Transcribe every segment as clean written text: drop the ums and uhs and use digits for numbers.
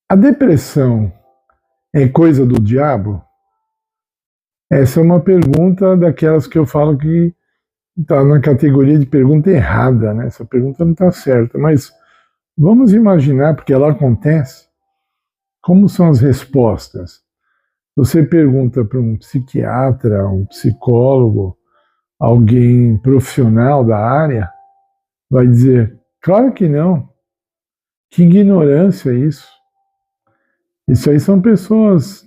A depressão é coisa do diabo? Essa é uma pergunta daquelas que eu falo que está na categoria de pergunta errada, né? Essa pergunta não está certa, mas vamos imaginar, porque ela acontece, como são as respostas. Você pergunta para um psiquiatra, um psicólogo, alguém profissional da área, vai dizer, claro que não. Que ignorância isso. Isso aí são pessoas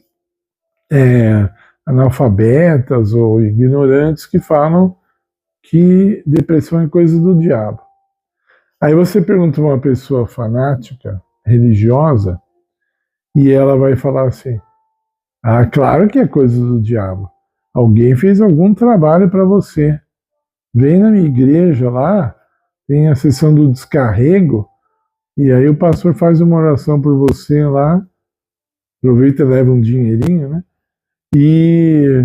analfabetas ou ignorantes que falam que depressão é coisa do diabo. Aí você pergunta uma pessoa fanática, religiosa, e ela vai falar assim, ah, claro que é coisa do diabo. Alguém fez algum trabalho para você. Vem na minha igreja lá, tem a sessão do descarrego, e aí o pastor faz uma oração por você lá, aproveita e leva um dinheirinho, né? E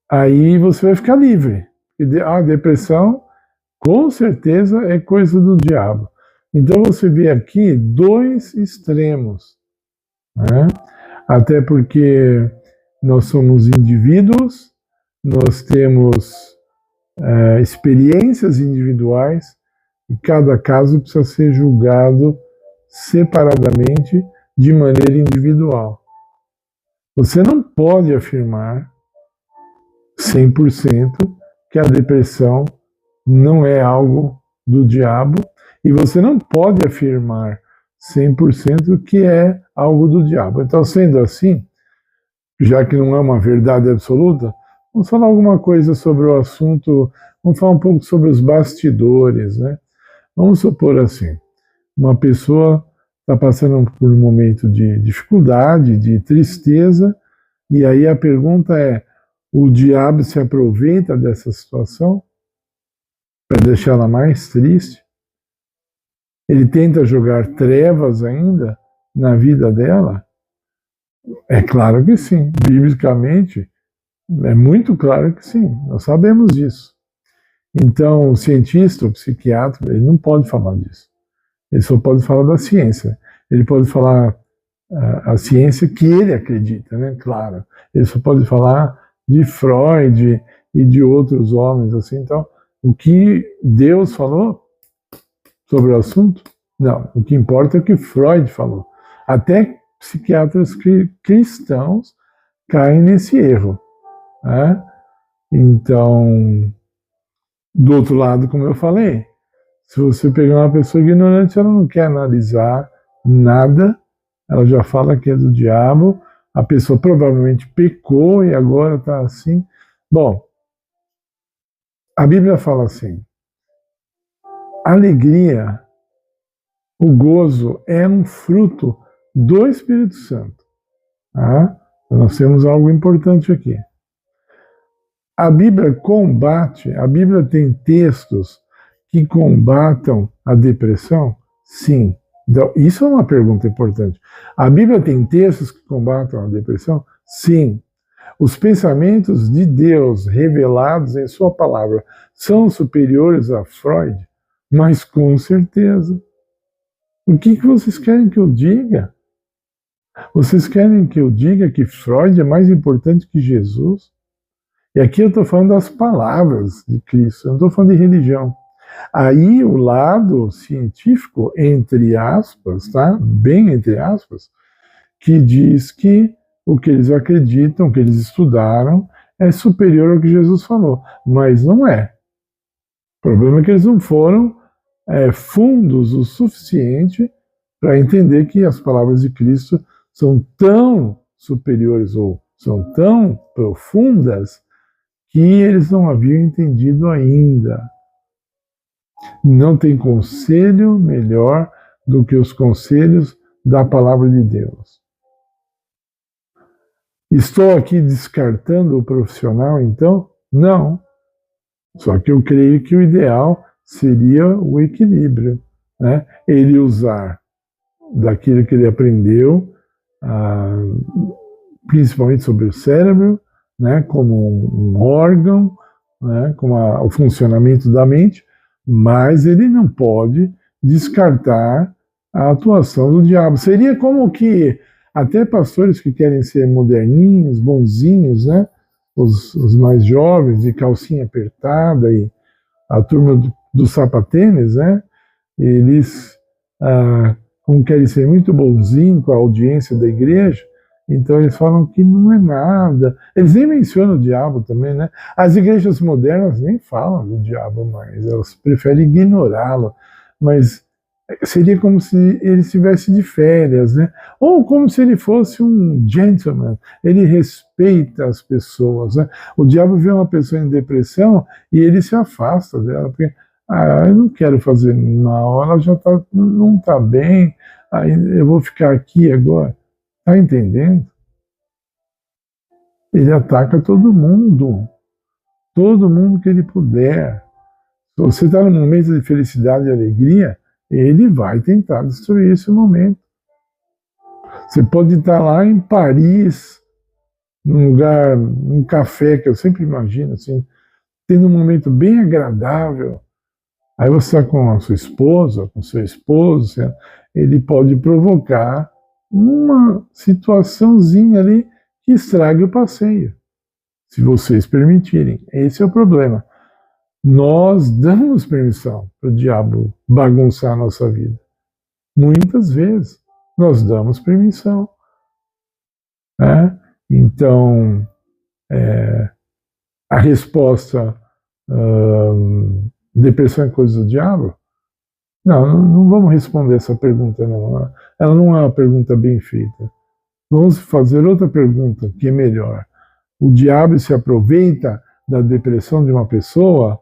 aí você vai ficar livre. A depressão, com certeza, é coisa do diabo. Então você vê aqui dois extremos, né? Até porque nós somos indivíduos, nós temos experiências individuais e cada caso precisa ser julgado separadamente de maneira individual. Você não pode afirmar 100% que a depressão não é algo do diabo e você não pode afirmar 100% que é algo do diabo. Então, sendo assim, já que não é uma verdade absoluta, vamos falar alguma coisa sobre o assunto, vamos falar um pouco sobre os bastidores, né? Vamos supor assim, uma pessoa está passando por um momento de dificuldade, de tristeza, e aí a pergunta é, o diabo se aproveita dessa situação para deixá-la mais triste? Ele tenta jogar trevas ainda na vida dela? É claro que sim. Biblicamente, é muito claro que sim. Nós sabemos disso. Então, o cientista, o psiquiatra, ele não pode falar disso. Ele só pode falar da ciência. Ele pode falar a ciência que ele acredita, né? Claro. Ele só pode falar de Freud e de outros homens, assim. Então, o que Deus falou sobre o assunto? Não. O que importa é o que Freud falou. Até psiquiatras cristãos caem nesse erro, né? Então, do outro lado, como eu falei, se você pegar uma pessoa ignorante, ela não quer analisar nada, ela já fala que é do diabo, a pessoa provavelmente pecou e agora está assim. Bom, a Bíblia fala assim, a alegria, o gozo é um fruto do Espírito Santo. Tá? Então nós temos algo importante aqui. A Bíblia tem textos que combatam a depressão? Sim. Então, isso é uma pergunta importante. A Bíblia tem textos que combatam a depressão? Sim. Os pensamentos de Deus revelados em sua palavra são superiores a Freud? Mas com certeza. O que vocês querem que eu diga? Vocês querem que eu diga que Freud é mais importante que Jesus? E aqui eu estou falando das palavras de Cristo, eu não estou falando de religião. Aí o lado científico, entre aspas, tá? Bem entre aspas, que diz que o que eles acreditam, o que eles estudaram, é superior ao que Jesus falou. Mas não é. O problema é que eles não foram fundos o suficiente para entender que as palavras de Cristo são tão superiores ou são tão profundas que eles não haviam entendido ainda. Não tem conselho melhor do que os conselhos da palavra de Deus. Estou aqui descartando o profissional, então? Não. Só que eu creio que o ideal seria o equilíbrio, né? Ele usar daquilo que ele aprendeu, principalmente sobre o cérebro, né, como um órgão, né, como o funcionamento da mente, mas ele não pode descartar a atuação do diabo. Seria como que até pastores que querem ser moderninhos, bonzinhos, né? Os mais jovens, de calcinha apertada, e a turma do sapatênis, né? Eles, como querem ser muito bonzinhos com a audiência da igreja, então eles falam que não é nada. Eles nem mencionam o diabo também, né? As igrejas modernas nem falam do diabo mais, elas preferem ignorá-lo. Mas seria como se ele estivesse de férias, né? Ou como se ele fosse um gentleman. Ele respeita as pessoas, né? O diabo vê uma pessoa em depressão e ele se afasta dela, porque eu não quero fazer mal, ela já não está bem, aí eu vou ficar aqui agora. Está entendendo? Ele ataca todo mundo que ele puder. Se você está num momento de felicidade e alegria, ele vai tentar destruir esse momento. Você pode estar lá em Paris, num lugar, num café, que eu sempre imagino, assim, tendo um momento bem agradável. Aí você está com a sua esposa, com o seu esposo, ele pode provocar uma situaçãozinha ali que estrague o passeio, se vocês permitirem. Esse é o problema. Nós damos permissão para o diabo bagunçar a nossa vida. Muitas vezes nós damos permissão. Né? Então, a resposta, depressão é coisa do diabo? Não vamos responder essa pergunta, não. Ela não é uma pergunta bem feita. Vamos fazer outra pergunta, que é melhor. O diabo se aproveita da depressão de uma pessoa?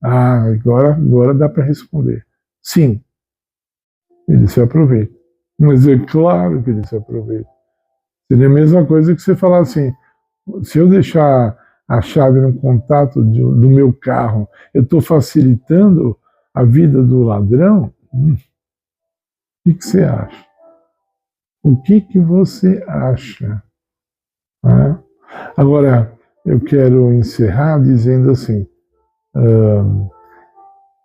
Agora dá para responder. Sim, ele se aproveita. Mas é claro que ele se aproveita. Seria a mesma coisa que você falar assim, se eu deixar a chave no contato do meu carro, eu estou facilitando a vida do ladrão? O que você acha? O que você acha? Agora, eu quero encerrar dizendo assim,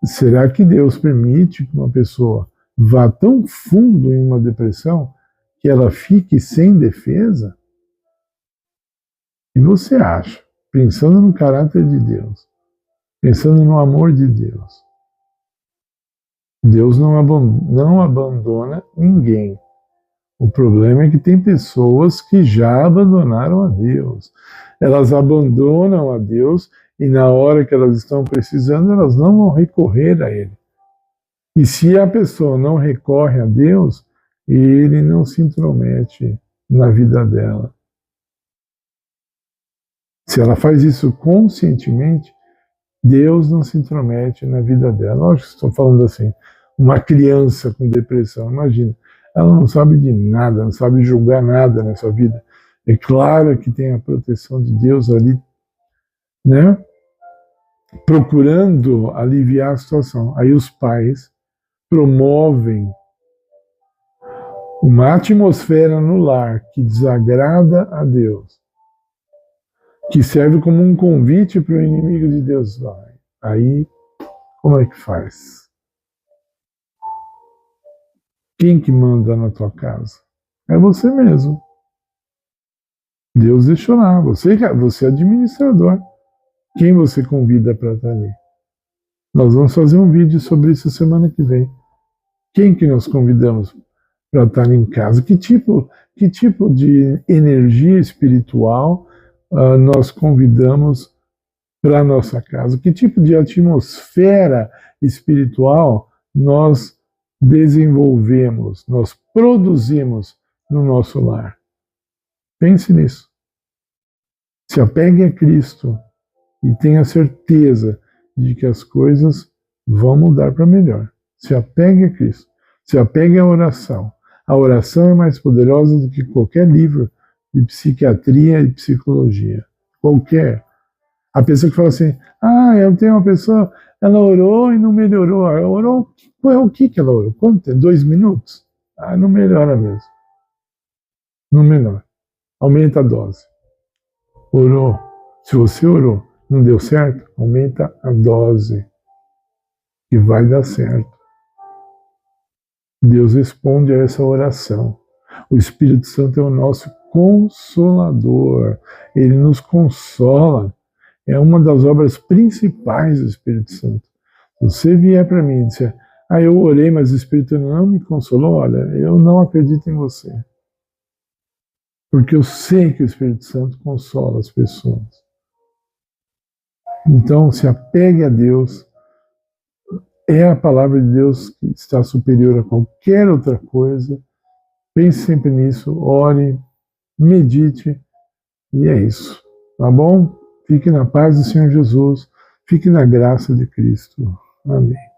será que Deus permite que uma pessoa vá tão fundo em uma depressão que ela fique sem defesa? E você acha, pensando no caráter de Deus, pensando no amor de Deus, Deus não abandona ninguém. O problema é que tem pessoas que já abandonaram a Deus. Elas abandonam a Deus e na hora que elas estão precisando, elas não vão recorrer a Ele. E se a pessoa não recorre a Deus, Ele não se intromete na vida dela. Se ela faz isso conscientemente, Deus não se intromete na vida dela. Lógico que estou falando assim, uma criança com depressão, imagina, ela não sabe de nada, não sabe julgar nada nessa vida. É claro que tem a proteção de Deus ali, né? Procurando aliviar a situação. Aí os pais promovem uma atmosfera no lar que desagrada a Deus, que serve como um convite para o inimigo de Deus. Aí, como é que faz? Quem que manda na tua casa? É você mesmo. Deus deixou lá. Você é administrador. Quem você convida para estar ali? Nós vamos fazer um vídeo sobre isso semana que vem. Quem que nós convidamos para estar em casa? Que tipo de energia espiritual nós convidamos para a nossa casa? Que tipo de atmosfera espiritual nós desenvolvemos, nós produzimos no nosso lar? Pense nisso. Se apegue a Cristo e tenha certeza de que as coisas vão mudar para melhor. Se apegue a Cristo. Se apegue à oração. A oração é mais poderosa do que qualquer livro de psiquiatria e psicologia. Qualquer. A pessoa que fala assim, eu tenho uma pessoa, ela orou e não melhorou. Ela orou, o que ela orou? Quanto? 2 minutos? Não melhora mesmo. Não melhora. Aumenta a dose. Orou. Se você orou, não deu certo, aumenta a dose. E vai dar certo. Deus responde a essa oração. O Espírito Santo é o nosso consolador. Ele nos consola. É uma das obras principais do Espírito Santo. Se você vier para mim e disser, eu orei, mas o Espírito não me consolou, olha, eu não acredito em você. Porque eu sei que o Espírito Santo consola as pessoas. Então, se apegue a Deus. É a palavra de Deus que está superior a qualquer outra coisa. Pense sempre nisso, ore, medite, e é isso. Tá bom? Fique na paz do Senhor Jesus, fique na graça de Cristo. Amém.